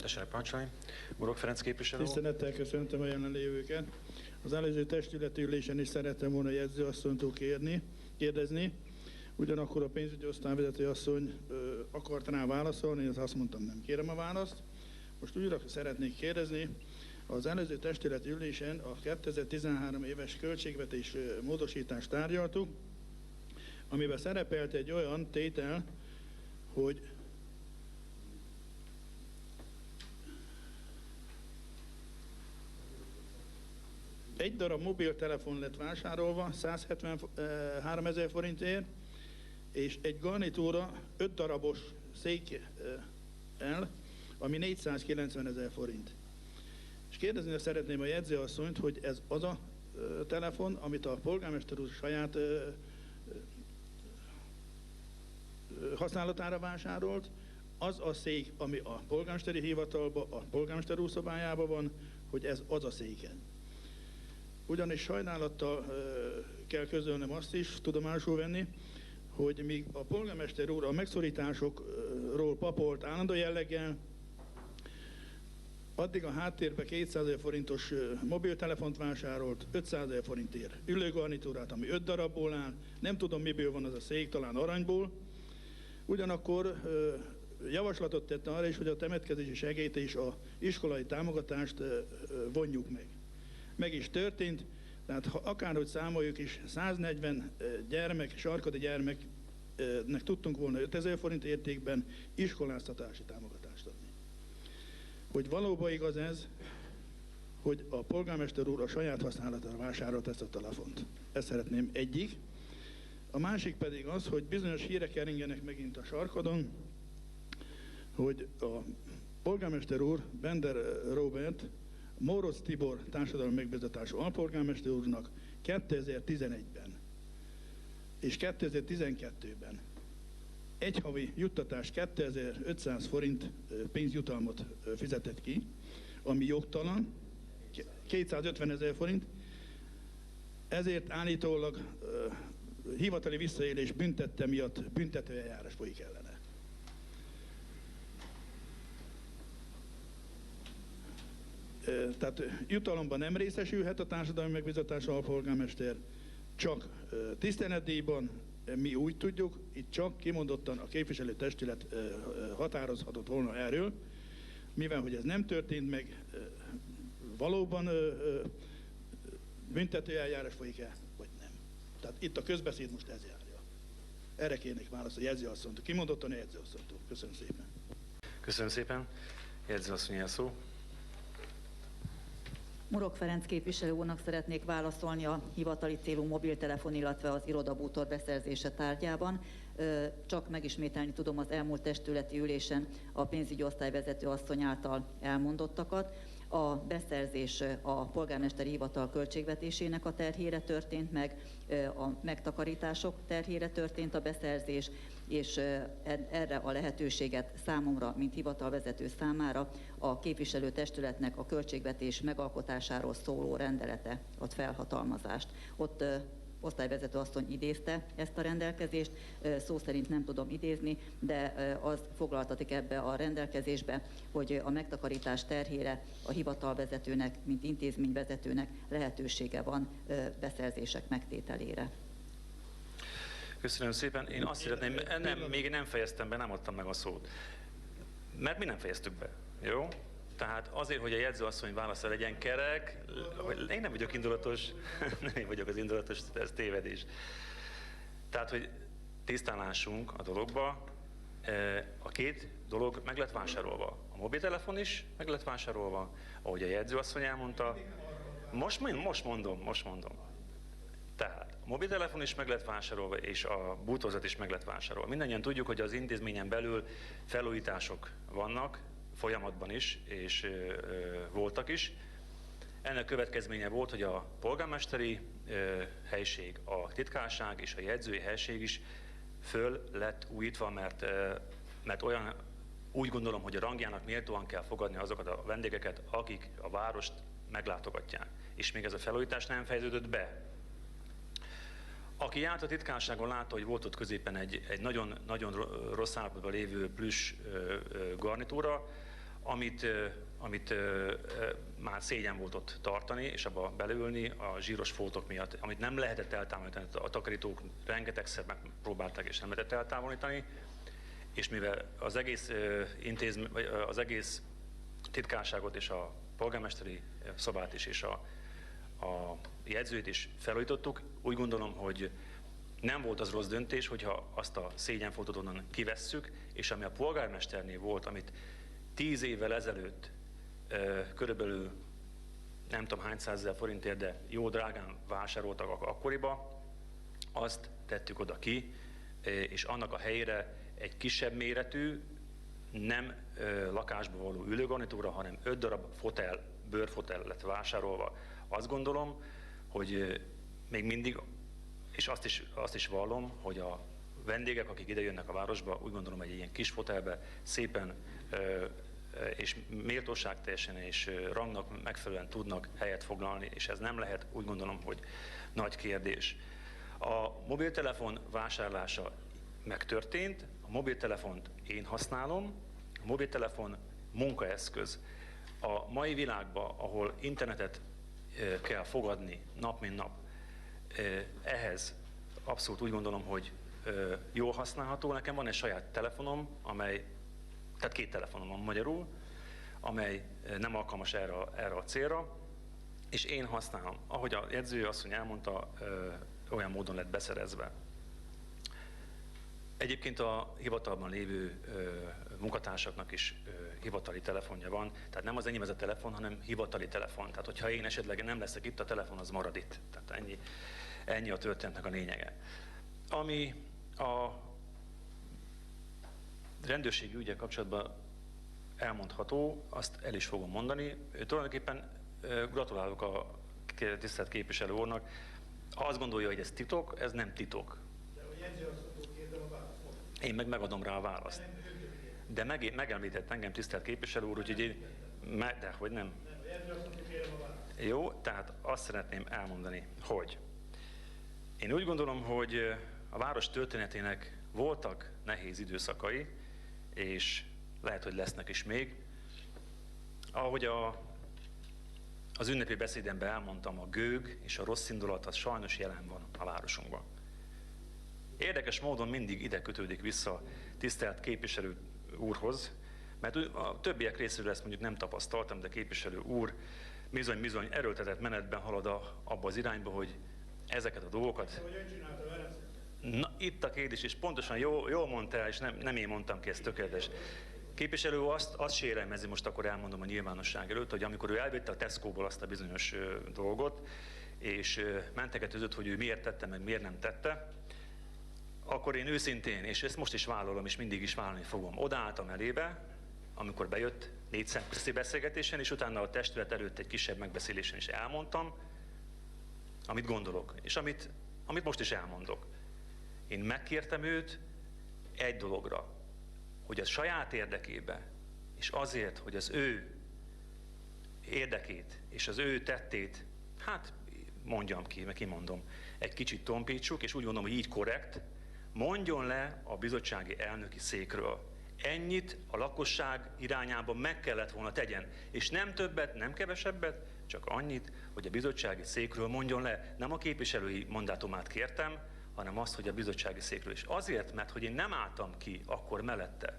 Tessenek parancsolni. Borok Ferenc képviselő. Tisztelettel köszöntöm a jelenlévőket. Az előző testületi ülésen is szerettem volna jegyzőasszonytól kérdezni. Ugyanakkor a pénzügyi osztályvezető asszony akart rá válaszolni, én azt mondtam, nem kérem a választ. Most újra szeretnék kérdezni. Az előző testületi ülésen a 2013 éves költségvetés módosítást tárgyaltuk, amiben szerepelt egy olyan tétel, hogy egy darab mobiltelefon lett vásárolva 173 000 forintért, és egy garnitúra 5 darabos szék ami 490 000 forint. És kérdezni szeretném a jegyzőasszonyt, hogy ez az a telefon, amit a polgármester úr saját használatára vásárolt, az a szék, ami a polgármesteri hivatalban, a polgármester úr szobájában van, hogy ez az a széken. Ugyanis sajnálattal kell közölnem azt is, tudomásul venni, hogy míg a polgármester úr a megszorításokról papolt állandó jelleggel, addig a háttérbe 200 000 forintos mobiltelefont vásárolt, 500 000 forintért ülőgarnitúrát, ami 5 darabból áll, nem tudom miből van az a szék, talán aranyból. Ugyanakkor javaslatot tette arra is, hogy a temetkezési segélyt és az iskolai támogatást vonjuk meg. Meg is történt, tehát ha akárhogy számoljuk is, 140 gyermek, sarkadi gyermeknek tudtunk volna 5000 forint értékben iskoláztatási támogatást adni. Hogy valóban igaz ez, hogy a polgármester úr a saját használatára vásárolt ezt a telefont. Ezt szeretném egyik. A másik pedig az, hogy bizonyos hírek keringenek megint a sarkadon, hogy a polgármester úr, Bender Róbert, Mórocz Tibor társadalmi megbízatású alpolgármester úrnak 2011-ben és 2012-ben egy havi juttatás 2500 forint pénzjutalmat fizetett ki, ami jogtalan, 250 000 forint, ezért állítólag hivatali visszaélés büntette miatt büntetőeljárás folyik ellene. Tehát jutalomban nem részesülhet a társadalmi megbízatású alpolgármester, csak tiszteletdíjban, mi úgy tudjuk, itt csak kimondottan a képviselőtestület határozhatott volna erről, mivel hogy ez nem történt meg, valóban büntetőeljárás folyik-e, vagy nem. Tehát itt a közbeszéd most ez járja. Erre kérnék választ a jegyzőasszonytól. Kimondottan a jegyzőasszonytól. Köszönöm szépen. Köszönöm szépen. Jegyzőasszony, a szó. Borok Ferenc képviselő úrnak szeretnék válaszolni a hivatali célú mobiltelefon, illetve az irodabútor beszerzése tárgyában. Csak megismételni tudom az elmúlt testületi ülésen a pénzügyi osztályvezető asszony által elmondottakat. A beszerzés a polgármesteri hivatal költségvetésének a terhére történt meg, a megtakarítások terhére történt a beszerzés, és erre a lehetőséget számomra, mint hivatalvezető számára a képviselőtestületnek a költségvetés megalkotásáról szóló rendelete ad felhatalmazást. Ott osztályvezető asszony idézte ezt a rendelkezést, szó szerint nem tudom idézni, de az foglaltatik ebbe a rendelkezésbe, hogy a megtakarítás terhére a hivatalvezetőnek, mint intézményvezetőnek lehetősége van beszerzések megtételére. Köszönöm szépen. Én azt szeretném, még nem fejeztem be, nem adtam meg a szót. Mert mi nem fejeztük be, jó? Tehát azért, hogy a jegyzőasszony válasza legyen kerek, hogy én nem vagyok indulatos, nem én vagyok az indulatos, ez tévedés. Tehát, hogy tisztán lássunk a dologba, a két dolog meg lett vásárolva. A mobiltelefon is meg lett vásárolva, ahogy a jegyzőasszony elmondta. Most mondom. Tehát a mobiltelefon is meg lett vásárolva, és a bútorzat is meg lett vásárolva. Mindannyian tudjuk, hogy az intézményen belül felújítások vannak, folyamatban is, és voltak is. Ennek következménye volt, hogy a polgármesteri helység, a titkárság és a jegyzői helység is föl lett újítva, mert olyan, úgy gondolom, hogy a rangjának méltóan kell fogadni azokat a vendégeket, akik a várost meglátogatják. És még ez a felújítás nem fejeződött be. Aki járt a titkárságon, látta, hogy volt ott középen egy nagyon, nagyon rossz állapotban lévő plüss garnitúra, amit már szégyen volt ott tartani, és abba beleülni a zsíros foltok miatt, amit nem lehetett eltávolítani. A takarítók rengetegszer megpróbálták, és nem lehetett eltávolítani, és mivel az egész titkárságot és a polgármesteri szobát is, és a jegyzőt is felújítottuk, úgy gondolom, hogy nem volt az rossz döntés, hogyha azt a szégyenfoltot onnan kivesszük, és ami a polgármesternél volt, amit 10 évvel ezelőtt körülbelül nem tudom hány százezer forintért, de jó drágán vásároltak akkoriba, azt tettük oda ki, és annak a helyére egy kisebb méretű, nem lakásba való ülőgarnitúra, hanem 5 darab fotel, bőrfotel lett vásárolva. Azt gondolom, hogy még mindig, és azt is vallom, hogy a vendégek, akik ide jönnek a városba, úgy gondolom, hogy egy ilyen kis fotelbe szépen és méltóságteljesen és rangnak megfelelően tudnak helyet foglalni, és ez nem lehet, úgy gondolom, hogy nagy kérdés. A mobiltelefon vásárlása megtörtént, a mobiltelefont én használom, a mobiltelefon munkaeszköz. A mai világban, ahol internetet kell fogadni nap mint nap, ehhez abszolút úgy gondolom, hogy jól használható. Nekem van egy saját telefonom, tehát 2 telefonom van magyarul, amely nem alkalmas erre a célra, és én használom. Ahogy a jegyző asszony elmondta, olyan módon lett beszerezve. Egyébként a hivatalban lévő munkatársaknak is hivatali telefonja van, tehát nem az enyém ez a telefon, hanem hivatali telefon. Tehát hogyha én esetleg nem leszek itt, a telefon az marad itt. Tehát ennyi a történetnek a lényege. Ami a rendőrségi ügyek kapcsolatban elmondható, azt el is fogom mondani. Tulajdonképpen gratulálok a tisztelt képviselő úrnak. Ha azt gondolja, hogy ez titok, ez nem titok. Én meg megadom rá a választ. De megemlített engem tisztelt képviselő úr, úgyhogy én... Dehogy nem. Jó, tehát azt szeretném elmondani, hogy én úgy gondolom, hogy a város történetének voltak nehéz időszakai, és lehet, hogy lesznek is még. Ahogy az ünnepi beszédemben elmondtam, a gőg és a rossz indulat az sajnos jelen van a városunkban. Érdekes módon mindig ide kötődik vissza tisztelt képviselő úrhoz, mert a többiek részéről ezt mondjuk nem tapasztaltam, de képviselő úr bizony erőltetett menetben halad abba az irányba, hogy ezeket a dolgokat... Na, itt a kérdés, és pontosan jól mondta, és nem én mondtam ki, ez tökéletes. Képviselő azt sérelmezi, most akkor elmondom a nyilvánosság előtt, hogy amikor ő elvitte a Tesco-ból azt a bizonyos dolgot, és mentegetőzött, hogy ő miért tette, meg miért nem tette, akkor én őszintén, és ezt most is vállalom, és mindig is vállalni fogom, odaálltam elébe, amikor bejött 4 szemközti beszélgetésen, és utána a testület előtt egy kisebb megbeszélésen is elmondtam, amit gondolok, és amit most is elmondok. Én megkértem őt egy dologra, hogy a saját érdekébe, és azért, hogy az ő érdekét és az ő tettét, hát mondjam ki, meg kimondom, egy kicsit tompítsuk, és úgy gondolom, hogy így korrekt, mondjon le a bizottsági elnöki székről. Ennyit a lakosság irányában meg kellett volna tegyen. És nem többet, nem kevesebbet, csak annyit, hogy a bizottsági székről mondjon le. Nem a képviselői mandátumát kértem, hanem azt, hogy a bizottsági székről is. Azért, mert hogy én nem álltam ki akkor mellette,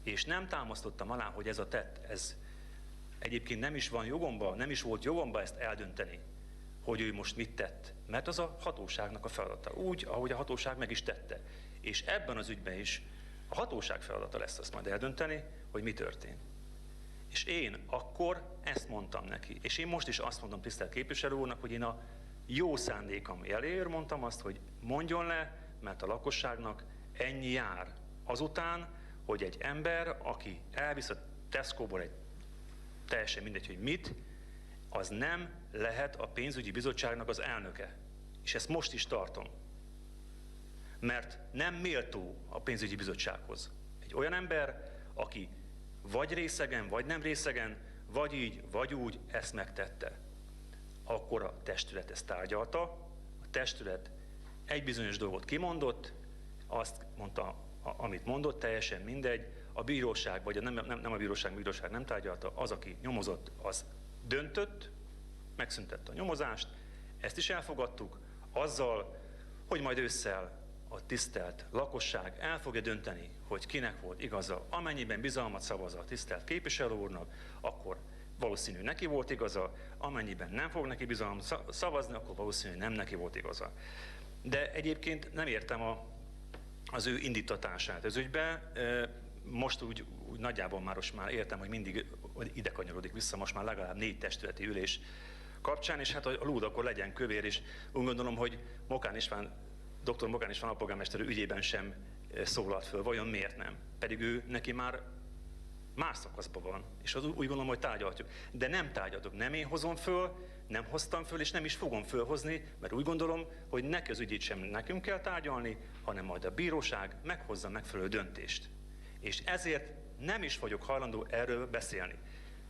és nem támasztottam alá, hogy ez a tett, ez egyébként nem is van jogomba, nem is volt jogomba ezt eldönteni, hogy ő most mit tett. Mert az a hatóságnak a feladata. Úgy, ahogy a hatóság meg is tette. És ebben az ügyben is a hatóság feladata lesz azt majd eldönteni, hogy mi történt. És én akkor ezt mondtam neki. És én most is azt mondom tisztelt képviselő úrnak, hogy én a jó szándékom jeléért mondtam azt, hogy mondjon le, mert a lakosságnak ennyi jár. Azután, hogy egy ember, aki elvisz a Tesco-ból egy teljesen mindegy, hogy mit, az nem lehet a pénzügyi bizottságnak az elnöke. És ezt most is tartom. Mert nem méltó a pénzügyi bizottsághoz. Egy olyan ember, aki vagy részegen, vagy nem részegen, vagy így, vagy úgy ezt megtette. Akkor a testület ezt tárgyalta, a testület egy bizonyos dolgot kimondott, azt mondta, amit mondott, teljesen mindegy, a bíróság, vagy nem a bíróság nem tárgyalta, az, aki nyomozott, az döntött, megszüntette a nyomozást, ezt is elfogadtuk, azzal, hogy majd ősszel a tisztelt lakosság el fogja dönteni, hogy kinek volt igaza. Amennyiben bizalmat szavaz a tisztelt képviselő úrnak, akkor valószínű neki volt igaza, amennyiben nem fog neki bizalmat szavazni, akkor valószínű nem neki volt igaza. De egyébként nem értem az ő indítatását az ügybe. Most úgy nagyjából már értem, hogy mindig ide kanyarodik vissza, most már legalább 4 testületi ülés kapcsán, és hát a lúd akkor legyen kövér, és úgy gondolom, hogy dr. Mokán István alpolgármester ügyében sem szólalt föl, vajon miért nem? Pedig ő neki már más szakaszban van, és úgy gondolom, hogy tárgyalhatjuk. De nem tárgyaltok, nem én hozom föl, nem hoztam föl, és nem is fogom fölhozni, mert úgy gondolom, hogy neki az ügyét sem nekünk kell tárgyalni, hanem majd a bíróság meghozza megfelelő döntést. És ezért nem is vagyok hajlandó erről beszélni.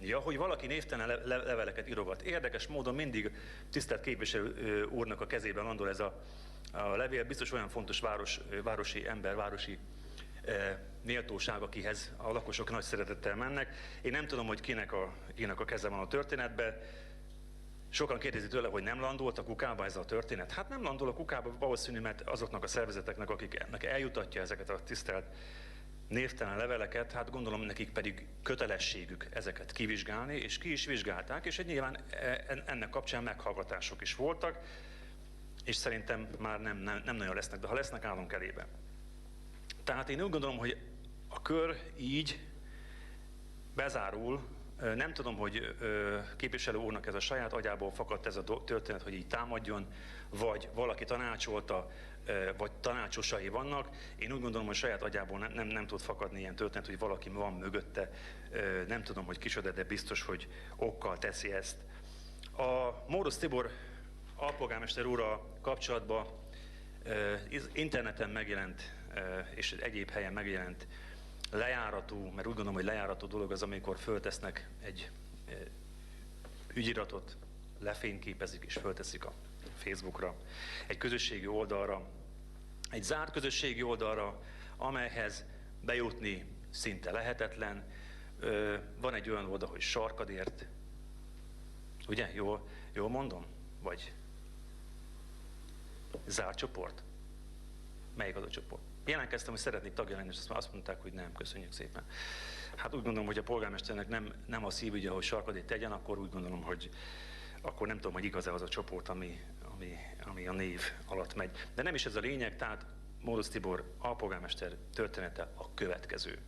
Ja, hogy valaki névtelen leveleket írogat. Érdekes módon mindig tisztelt képviselő úrnak a kezében landol ez a levél, biztos olyan fontos városi ember, városi méltóság, akihez a lakosok nagy szeretettel mennek. Én nem tudom, hogy kinek a keze van a történetben. Sokan kérdezik tőle, hogy nem landolt a kukába ez a történet. Hát nem landol a kukába valószínű, mert azoknak a szervezeteknek, akiknek eljutatja ezeket a tisztelt névtelen leveleket, hát gondolom nekik pedig kötelességük ezeket kivizsgálni, és ki is vizsgálták, és nyilván ennek kapcsán meghallgatások is voltak, és szerintem már nem nagyon lesznek, de ha lesznek, állunk elébe. Tehát én úgy gondolom, hogy a kör így bezárul. Nem tudom, hogy képviselő úrnak ez a saját agyából fakadt ez a történet, hogy így támadjon, vagy valaki tanácsolta, vagy tanácsosai vannak. Én úgy gondolom, hogy saját agyából nem tud fakadni ilyen történet, hogy valaki van mögötte. Nem tudom, hogy kicsoda, de biztos, hogy okkal teszi ezt. A Mórosz Tibor alpolgármester úrral kapcsolatban interneten megjelent, és egyéb helyen megjelent lejáratú, mert úgy gondolom, hogy lejáratú dolog az, amikor föltesznek egy ügyiratot, lefényképezik és fölteszik a Facebookra, egy közösségi oldalra, egy zárt közösségi oldalra, amelyhez bejutni szinte lehetetlen. Van egy olyan oldal, hogy Sarkadért, ugye? Jól mondom? Vagy zárt csoport? Melyik az a csoport? Jelentkeztem, hogy szeretnék tagja lenni, és azt mondták, hogy nem, köszönjük szépen. Hát úgy gondolom, hogy a polgármesternek nem a szívügye, hogy Sarkadét tegyen, akkor úgy gondolom, hogy akkor nem tudom, hogy igaz-e az a csoport, ami a név alatt megy. De nem is ez a lényeg, tehát Mórosz Tibor alpolgármester története a következő.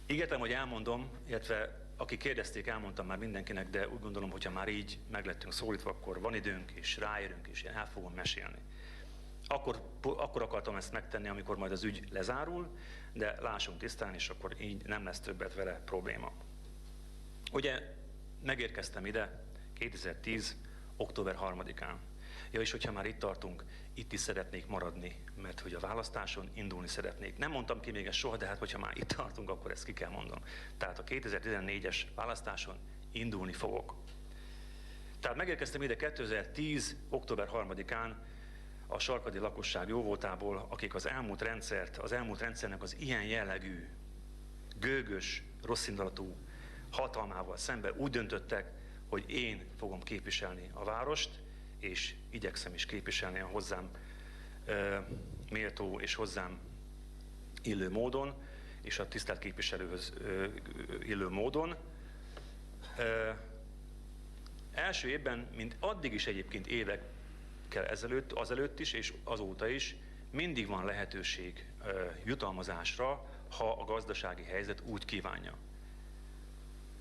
Ígértem, hogy elmondom, illetve akik kérdezték, elmondtam már mindenkinek, de úgy gondolom, hogyha már így meglettünk szólítva, akkor van időnk, és ráérünk, és én el fogom mesélni. Akkor akartam ezt megtenni, amikor majd az ügy lezárul, de lássunk tisztán, és akkor így nem lesz többet vele probléma. Ugye megérkeztem ide 2010. október 3-án. Ja, és hogyha már itt tartunk, itt is szeretnék maradni, mert hogy a választáson indulni szeretnék. Nem mondtam ki még ezt soha, de hát hogyha már itt tartunk, akkor ezt ki kell mondanom. Tehát a 2014-es választáson indulni fogok. Tehát megérkeztem ide 2010. október 3-án a sarkadi lakosság jóvoltából, akik az elmúlt rendszernek az ilyen jellegű, gőgös, rosszindulatú hatalmával szemben úgy döntöttek, hogy én fogom képviselni a várost, és igyekszem is képviselni a hozzám méltó és hozzám illő módon, és a tisztelt képviselőhöz illő módon. Első évben, mint addig is egyébként évekkel ezelőtt, azelőtt is és azóta is, mindig van lehetőség jutalmazásra, ha a gazdasági helyzet úgy kívánja.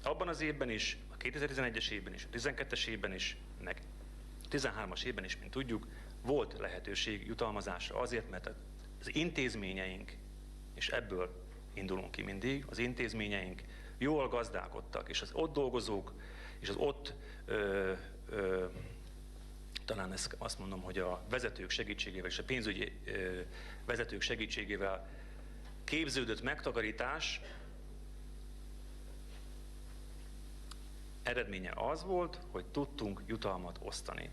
Abban az évben is, a 2011-es évben is, a 2012-es évben is, meg 2013-as évben is, mint tudjuk, volt lehetőség jutalmazásra azért, mert az intézményeink, és ebből indulunk ki mindig, az intézményeink jól gazdálkodtak, és az ott dolgozók, és az ott talán ezt azt mondom, hogy a vezetők segítségével és a pénzügyi vezetők segítségével képződött megtakarítás eredménye az volt, hogy tudtunk jutalmat osztani.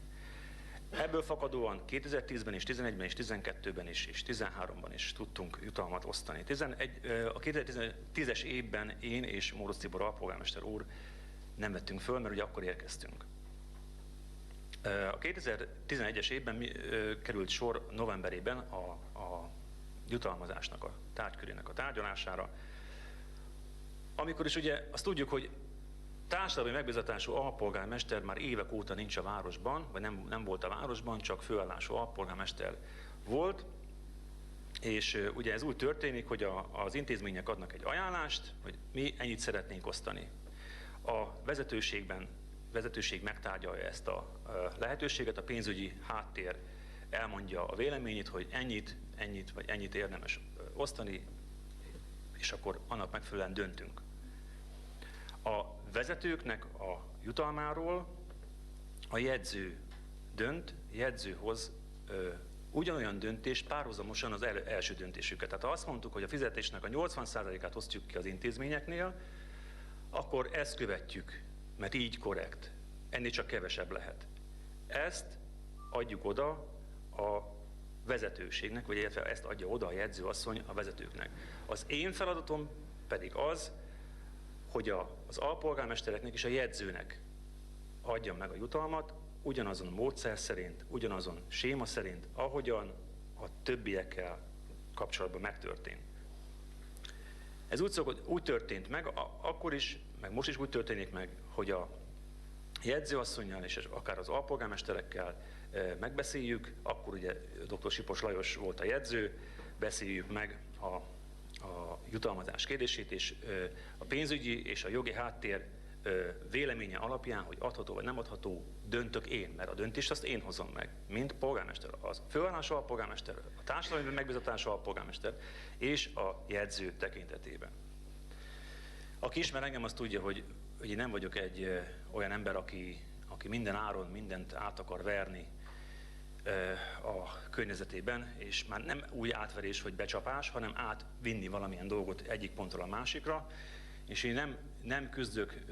Ebből fakadóan 2010-ben és 2011-ben és 2012-ben is, és 2013-ban is tudtunk jutalmat osztani. A 2010-es évben én és Mórocz Tibor alpolgármester úr nem vettünk föl, mert ugye akkor érkeztünk. A 2011-es évben került sor novemberében a jutalmazásnak, a tárgykörének a tárgyalására, amikor is ugye azt tudjuk, hogy társadalmi megbízatású alpolgármester már évek óta nincs a városban, vagy nem volt a városban, csak főállású alpolgármester volt, és ugye ez úgy történik, hogy az intézmények adnak egy ajánlást, hogy mi ennyit szeretnénk osztani. A vezetőség megtárgyalja ezt a lehetőséget, a pénzügyi háttér elmondja a véleményét, hogy ennyit érdemes osztani, és akkor annak megfelelően döntünk. A vezetőknek a jutalmáról a jegyző dönt, jegyző hoz ugyanolyan döntést párhuzamosan az első döntésüket. Tehát ha azt mondtuk, hogy a fizetésnek a 80%-át osztjuk ki az intézményeknél, akkor ezt követjük, mert így korrekt. Ennél csak kevesebb lehet. Ezt adjuk oda a vezetőségnek, vagy illetve ezt adja oda a jegyzőasszony a vezetőknek. Az én feladatom pedig az, hogy az alpolgármestereknek és a jegyzőnek adjam meg a jutalmat, ugyanazon a módszer szerint, ugyanazon séma szerint, ahogyan a többiekkel kapcsolatban megtörtént. Ez úgy történt meg, akkor is, meg most is úgy történik meg, hogy a jegyzőasszonnyal és akár az alpolgármesterekkel megbeszéljük, akkor ugye dr. Sipos Lajos volt a jegyző, beszéljük meg a jutalmazás kérdését, és a pénzügyi és a jogi háttér véleménye alapján, hogy adható vagy nem adható, döntök én, mert a döntést azt én hozom meg, mint polgármester, az főállású alpolgármester, a társadalmi megbízatású alpolgármester és a jegyző tekintetében. Aki ismer engem, az tudja, hogy én nem vagyok egy olyan ember, aki minden áron mindent át akar verni a környezetében, és már nem új átverés vagy becsapás, hanem átvinni valamilyen dolgot egyik pontról a másikra, és én nem küzdök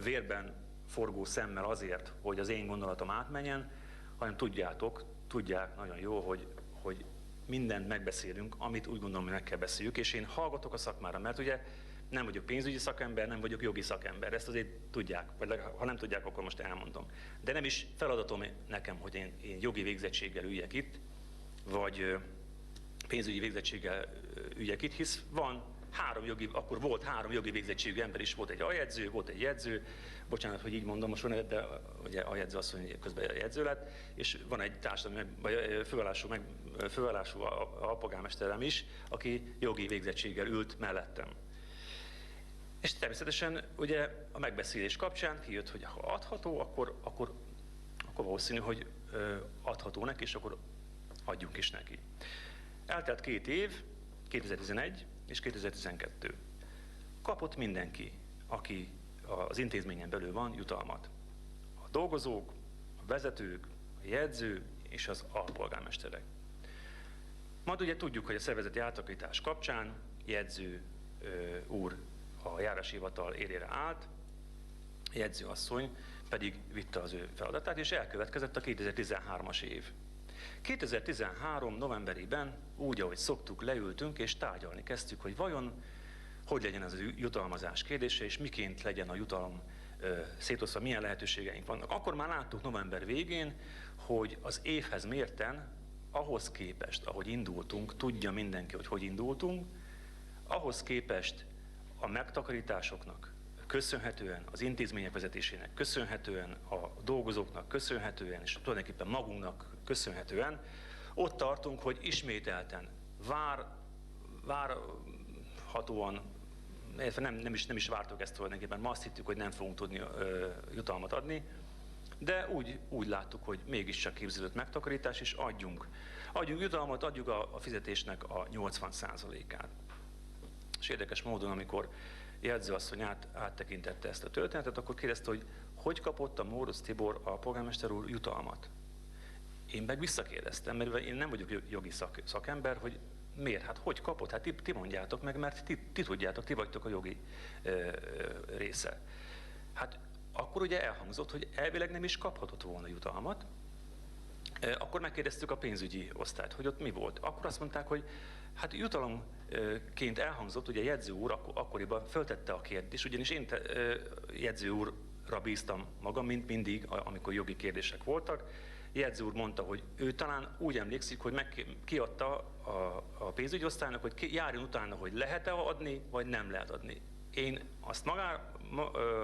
vérben forgó szemmel azért, hogy az én gondolatom átmenjen, hanem tudják nagyon jó, hogy mindent megbeszélünk, amit úgy gondolom, hogy meg kell beszéljük, és én hallgatok a szakmára, mert ugye nem vagyok pénzügyi szakember, nem vagyok jogi szakember, ezt azért tudják, vagy ha nem tudják, akkor most elmondom. De nem is feladatom nekem, hogy én jogi végzettséggel üljek itt, vagy pénzügyi végzettséggel üljek itt, hisz akkor volt három jogi végzettségű ember is, volt egy aljegyző, volt egy jegyző, bocsánat, hogy így mondom most, de ugye aljegyző asszony közben a jegyző lett, és van egy társadalmi, vagy főállású alpolgármesterem is, aki jogi végzettséggel ült mellettem. És természetesen ugye a megbeszélés kapcsán kijött, hogy ha adható, akkor valószínű, hogy adható neki, és akkor adjunk is neki. Eltelt 2 év, 2011 és 2012. Kapott mindenki, aki az intézményen belül van, jutalmat. A dolgozók, a vezetők, a jegyző és az alpolgármesterek. Majd ugye tudjuk, hogy a szervezeti átalakítás kapcsán jegyző úr a járási hivatal élére állt, a jegyzőasszony pedig vitte az ő feladatát, és elkövetkezett a 2013-as év. 2013. novemberében, úgy, ahogy szoktuk, leültünk és tárgyalni kezdtük, hogy vajon hogy legyen ez a jutalmazás kérdése, és miként legyen a jutalom szétosztva, milyen lehetőségeink vannak. Akkor már láttuk november végén, hogy az évhez mérten, ahhoz képest, ahogy indultunk, tudja mindenki, hogy indultunk, ahhoz képest a megtakarításoknak köszönhetően, az intézmények vezetésének köszönhetően, a dolgozóknak köszönhetően, és tulajdonképpen magunknak köszönhetően, ott tartunk, hogy ismételten várhatóan, nem is vártuk ezt tulajdonképpen, ma azt hittük, hogy nem fogunk tudni jutalmat adni, de úgy láttuk, hogy mégiscsak képződött megtakarítás, és adjunk jutalmat, adjuk a fizetésnek a 80%-át. És érdekes módon, amikor jegyzőasszony áttekintette ezt a történetet, akkor kérdezte, hogy kapott a Mórocz Tibor a polgármester úr jutalmat. Én meg visszakérdeztem, mert én nem vagyok jogi szakember, hogy miért? Hát hogy kapott? Hát ti mondjátok meg, mert ti tudjátok, ti vagytok a jogi része. Hát akkor ugye elhangzott, hogy elvileg nem is kaphatott volna jutalmat, Akkor megkérdeztük a pénzügyi osztályt, hogy ott mi volt. Akkor azt mondták, hogy hát jutalomként elhangzott, ugye jegyző úr akkoriban föltette a kérdést, ugyanis én jegyző úrra bíztam magam, mint mindig, amikor jogi kérdések voltak. Jegyző úr mondta, hogy ő talán úgy emlékszik, hogy kiadta a pénzügyi osztálynak, hogy járjon utána, hogy lehet-e adni, vagy nem lehet adni. Én azt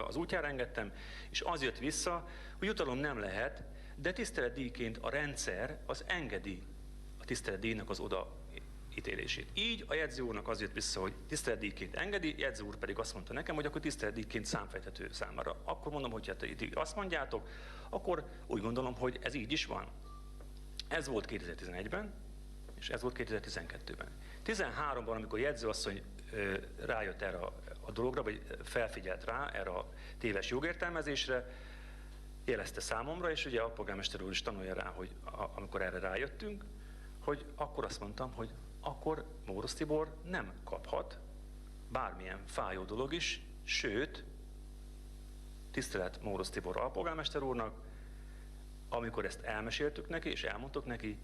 az útjára engedtem, és az jött vissza, hogy jutalom nem lehet, de tiszteletdíjként a rendszer az engedi a tiszteletdíjnak az odaítélését. Így a jegyző úrnak az jött vissza, hogy tiszteletdíjként engedi, jegyző úr pedig azt mondta nekem, hogy akkor tiszteletdíjként számfejthető számára. Akkor mondom, hogy hát itt azt mondjátok, akkor úgy gondolom, hogy ez így is van. Ez volt 2011-ben, és ez volt 2012-ben. 13-ban, amikor jegyzőasszony rájött erre a dologra, vagy felfigyelt rá erre a téves jogértelmezésre, jelezte számomra, és ugye a polgármester úr is tanulja rá, hogy amikor erre rájöttünk, hogy akkor azt mondtam, hogy akkor Mórosz Tibor nem kaphat bármilyen fájó dolog is, sőt, tisztelet Mórosz Tibor alpolgármester úrnak, amikor ezt elmeséltük neki, és elmondtuk neki,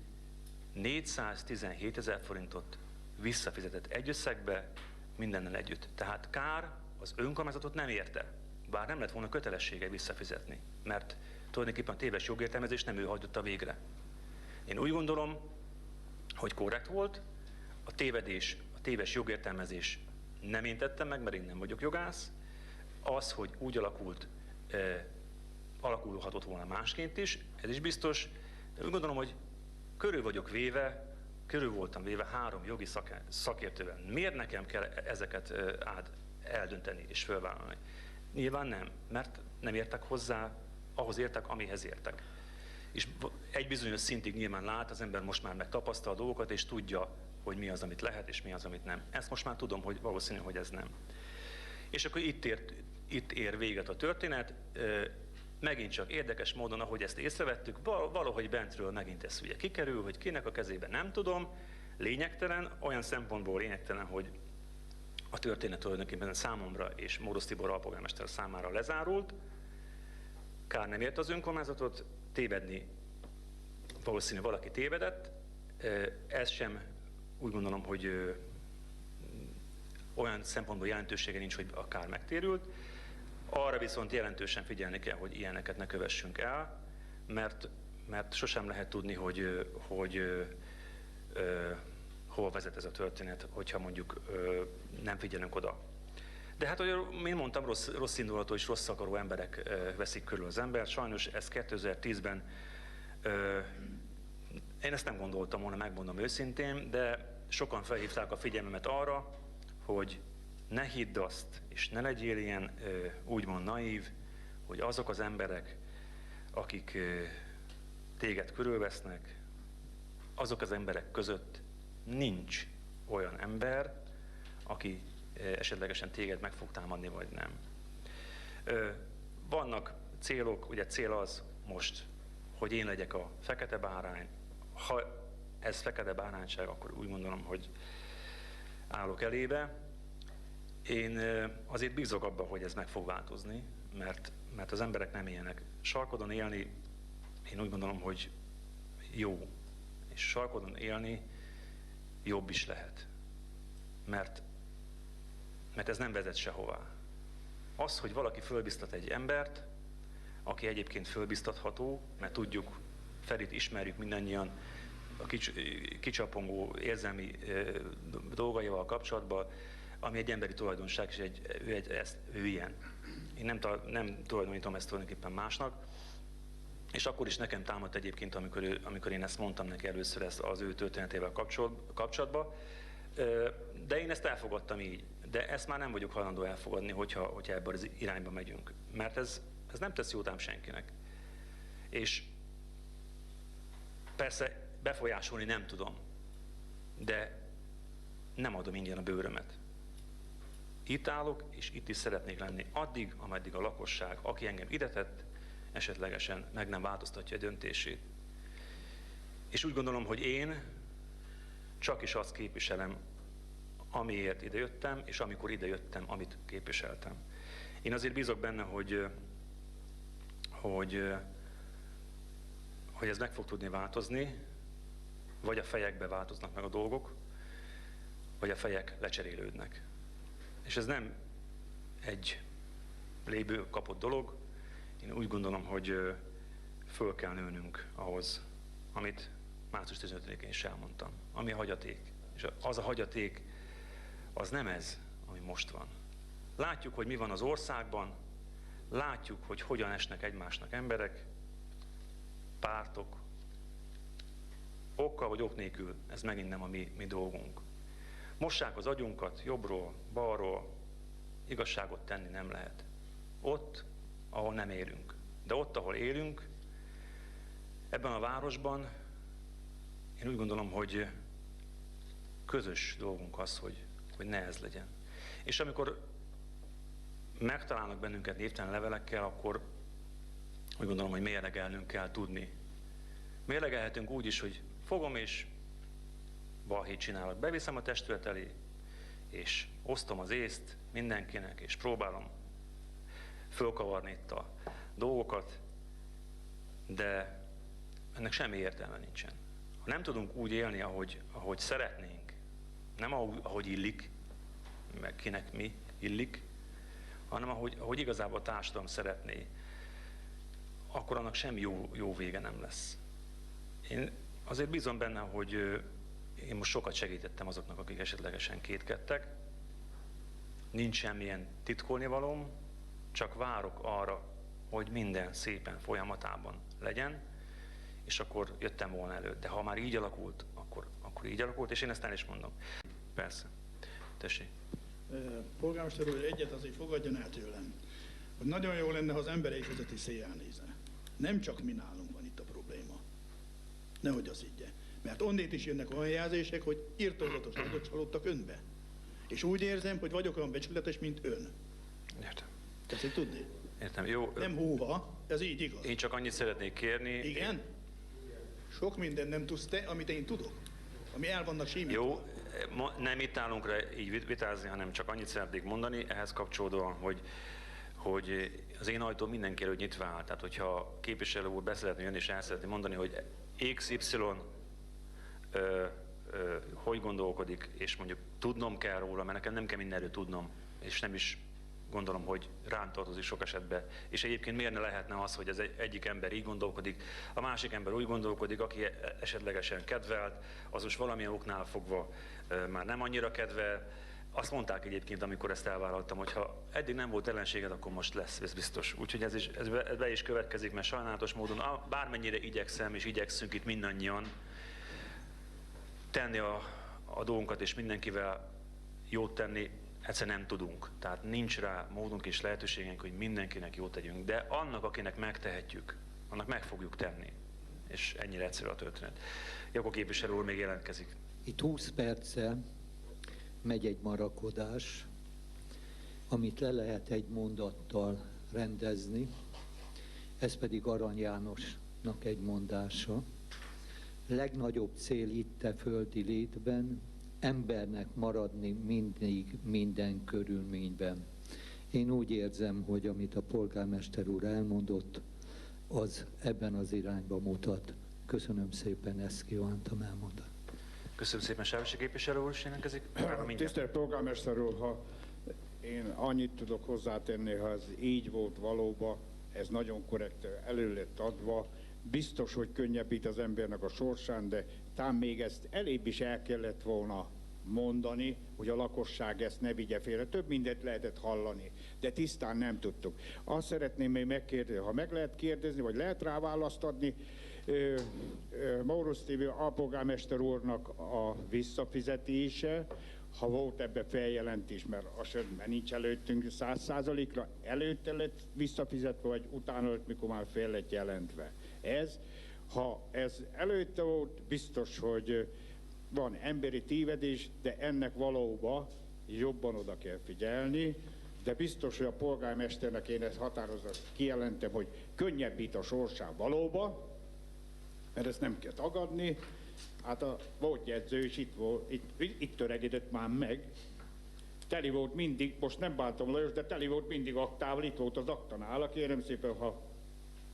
417 000 forintot visszafizetett egy összegbe, mindennel együtt. Tehát kár az önkormányzatot nem érte, bár nem lett volna kötelessége visszafizetni, mert tulajdonképpen a téves jogértelmezés nem ő hajtotta végre. Én úgy gondolom, hogy korrekt volt, a téves jogértelmezés nem én tettem meg, mert én nem vagyok jogász, az, hogy úgy alakulhatott volna másként is, ez is biztos, de úgy gondolom, hogy körül voltam véve 3 jogi szakértővel. Miért nekem kell ezeket eldönteni és fölvállalni? Nyilván nem, mert nem értek hozzá, ahhoz értek, amihez értek. És egy bizonyos szintig nyilván lát, az ember most már megtapasztal a dolgokat, és tudja, hogy mi az, amit lehet, és mi az, amit nem. Ezt most már tudom, hogy valószínű, hogy ez nem. És akkor itt ér véget a történet. Megint csak érdekes módon, ahogy ezt észrevettük, valahogy bentről megint ez ugye kikerül, hogy kinek a kezében nem tudom, lényegtelen, olyan szempontból lényegtelen, hogy a történet tulajdonképpen számomra és Mórosz Tibor alpolgármester számára lezárult. Kár nem ért az önkormányzatot, tévedni valószínű valaki tévedett, ez sem úgy gondolom, hogy olyan szempontból jelentősége nincs, hogy a kár megtérült. Arra viszont jelentősen figyelni kell, hogy ilyeneket ne kövessünk el, mert sosem lehet tudni, hogy hol vezet ez a történet, hogyha mondjuk nem figyelünk oda. De hát, ahogy én mondtam, rossz indulatú és rossz akaró emberek veszik körül az embert. Sajnos ez 2010-ben, én ezt nem gondoltam volna, megmondom őszintén, de sokan felhívták a figyelmemet arra, hogy ne hidd azt, és ne legyél ilyen úgymond naív, hogy azok az emberek, akik téged körülvesznek, azok az emberek között nincs olyan ember, aki esetlegesen téged meg fog támadni, vagy nem. Vannak célok, ugye cél az most, hogy én legyek a fekete bárány. Ha ez fekete bárányság, akkor úgy gondolom, hogy állok elébe. Én azért bízok abban, hogy ez meg fog változni, mert az emberek nem ilyenek. Sarkodon élni, én úgy gondolom, hogy jó. És sarkodon élni jobb is lehet. Mert ez nem vezet sehová. Az, hogy valaki fölbiztat egy embert, aki egyébként fölbiztatható, mert tudjuk, Ferit ismerjük mindannyian a kicsapongó érzelmi dolgaival kapcsolatban, ami egy emberi tulajdonság, és ő ilyen. Én nem tulajdonítom ezt tulajdonképpen másnak, és akkor is nekem támadt egyébként, amikor én ezt mondtam neki először az ő történetével kapcsolatban, de én ezt elfogadtam így, de ezt már nem vagyok hajlandó elfogadni, hogyha ebben az irányba megyünk, mert ez nem tesz jót ám senkinek. És persze befolyásolni nem tudom, de nem adom ingyen a bőrömet. Itt állok, és itt is szeretnék lenni addig, ameddig a lakosság, aki engem ide tett, esetlegesen meg nem változtatja a döntését. És úgy gondolom, hogy én csak is azt képviselem, amiért idejöttem, és amikor idejöttem, amit képviseltem. Én azért bízok benne, hogy hogy ez meg fog tudni változni, vagy a fejekbe változnak meg a dolgok, vagy a fejek lecserélődnek. És ez nem egy léből kapott dolog. Én úgy gondolom, hogy föl kell nőnünk ahhoz, amit március 15-én is elmondtam, ami a hagyaték. És az a hagyaték, az nem ez, ami most van. Látjuk, hogy mi van az országban, látjuk, hogy hogyan esnek egymásnak emberek, pártok, okkal vagy ok nélkül, ez megint nem a mi dolgunk. Mossák az agyunkat jobbról, balról, igazságot tenni nem lehet. Ott, ahol nem élünk. De ott, ahol élünk, ebben a városban, én úgy gondolom, hogy közös dolgunk az, hogy ne ez legyen. És amikor megtalálnak bennünket névtelen levelekkel, akkor úgy gondolom, hogy mérlegelnünk kell tudni. Mérlegelhetünk úgy is, hogy fogom és balhét csinálok. Beviszem a testület elé, és osztom az észt mindenkinek, és próbálom fölkavarni itt a dolgokat, de ennek semmi értelme nincsen. Ha nem tudunk úgy élni, ahogy szeretnénk, nem ahogy illik, meg kinek mi illik, hanem ahogy igazából a társadalom szeretné, akkor annak semmi jó vége nem lesz. Én azért bízom benne, hogy én most sokat segítettem azoknak, akik esetlegesen kétkedtek. Nincs semmilyen titkolnivalóm, csak várok arra, hogy minden szépen folyamatában legyen, és akkor jöttem volna elő. De ha már így alakult, akkor így alakult, és én ezt el is mondom. Persze. Tessék. Polgármester úr, egyet azért fogadjon el tőlem, hogy nagyon jó lenne, ha az emberek közötti széjjel nézne. Nem csak mi nálunk van itt a probléma. Nehogy az higgye. Mert onnét is jönnek olyan jelzések, hogy irtózatos adott csalódtak önbe. És úgy érzem, hogy vagyok olyan becsületes, mint ön. Értem. Tetszik tudni? Értem. Jó. Nem húha, ez így igaz. Én csak annyit szeretnék kérni. Igen? Sok minden nem tudsz te, amit én tudok. Ami el vannak símítva. Jó, nem itt állunk rá így vitázni, hanem csak annyit szeretnék mondani, ehhez kapcsolódóan, hogy az én ajtóm mindenki előtt nyitva áll. Tehát, hogyha a képviselő úr beszélhetne jönni és el szeretné mondani, hogy XY hogy gondolkodik, és mondjuk tudnom kell róla, mert nekem nem kell mindenről tudnom, és nem is gondolom, hogy rám tartozik sok esetben. És egyébként miért ne lehetne az, hogy az egyik ember így gondolkodik, a másik ember úgy gondolkodik, aki esetlegesen kedvelt, az most valamilyen oknál fogva már nem annyira kedvel. Azt mondták egyébként, amikor ezt elvállaltam, hogy ha eddig nem volt ellenséged, akkor most lesz, ez biztos. Úgyhogy ez be is következik, mert sajnálatos módon bármennyire igyekszem és igyekszünk itt mindannyian tenni a dolgunkat és mindenkivel jót tenni, egyszerűen nem tudunk. Tehát nincs rá módunk és lehetőségünk, hogy mindenkinek jót tegyünk. De annak, akinek megtehetjük, annak meg fogjuk tenni. És ennyire egyszerű a történet. Jakó képviselő úr még jelentkezik. Itt 20 perccel megy egy marakodás, amit le lehet egy mondattal rendezni, ez pedig Arany Jánosnak egy mondása. Legnagyobb cél itt a földi létben, embernek maradni mindig, minden körülményben. Én úgy érzem, hogy amit a polgármester úr elmondott, az ebben az irányba mutat. Köszönöm szépen, ezt kívántam elmondani. Köszönöm szépen, Sávesi képviselő úr, és jelentkezik. Tisztelt polgármester úr, ha én annyit tudok hozzátenni, ha ez így volt valóban, ez nagyon korrekt elő lett adva, biztos, hogy könnyebbít az embernek a sorsán, de talán még ezt elébb is el kellett volna mondani, hogy a lakosság ezt ne vigye félre. Több mindent lehetett hallani, de tisztán nem tudtuk. Azt szeretném még megkérdezni, ha meg lehet kérdezni, vagy lehet rá választ adni, Maurusz TV alpolgármester úrnak a visszafizetése, ha volt ebbe feljelentés, mert nincs előttünk 100%-ra, előtte lett visszafizetve, vagy utána lett, mikor már fel lett jelentve. Ha ez előtte volt, biztos, hogy van emberi tévedés, de ennek valóban jobban oda kell figyelni, de biztos, hogy a polgármesternek én ezt határozottan kijelentem, hogy könnyebbít a sorsán valóban, mert ezt nem kell tagadni. Hát a volt jegyző is itt töregedett már meg. Teli volt mindig, most nem bántom Lajos, de teli volt mindig aktával, itt volt az aktanál. Kérem szépen, ha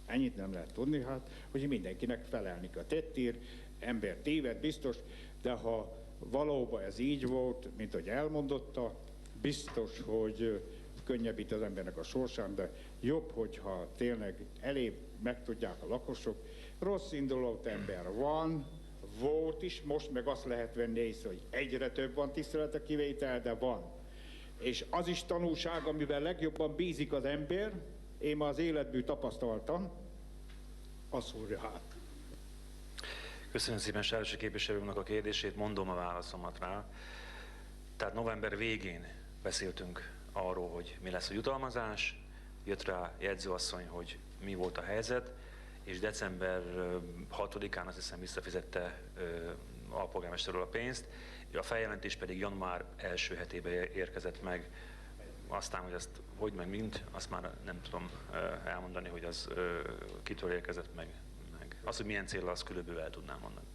Ennyit nem lehet tudni, hát, hogy mindenkinek felelni kell. Tettér, ember téved, biztos, de ha valóban ez így volt, mint hogy elmondotta, biztos, hogy könnyebbít az embernek a sorsán, de jobb, hogyha tényleg elég megtudják a lakosok. Rossz indulat ember van, volt is, most meg azt lehet venni észre, hogy egyre több van tiszteletekivétel, de van. És az is tanulság, amivel legjobban bízik az ember, én ma az életből tapasztaltam, az szúrja hát. Köszönöm szépen Sárosi képviselő úrnak a kérdését, mondom a válaszomat rá. Tehát november végén beszéltünk arról, hogy mi lesz a jutalmazás, jött rá jegyzőasszony, hogy mi volt a helyzet, és december 6-án azt hiszem visszafizette a polgármester úr a pénzt, a feljelentés pedig január első hetében érkezett meg. Aztán, hogy azt hogy meg mind, azt már nem tudom elmondani, hogy az kitől érkezett meg. Az, hogy milyen célra, azt körülbelül el tudnám mondani.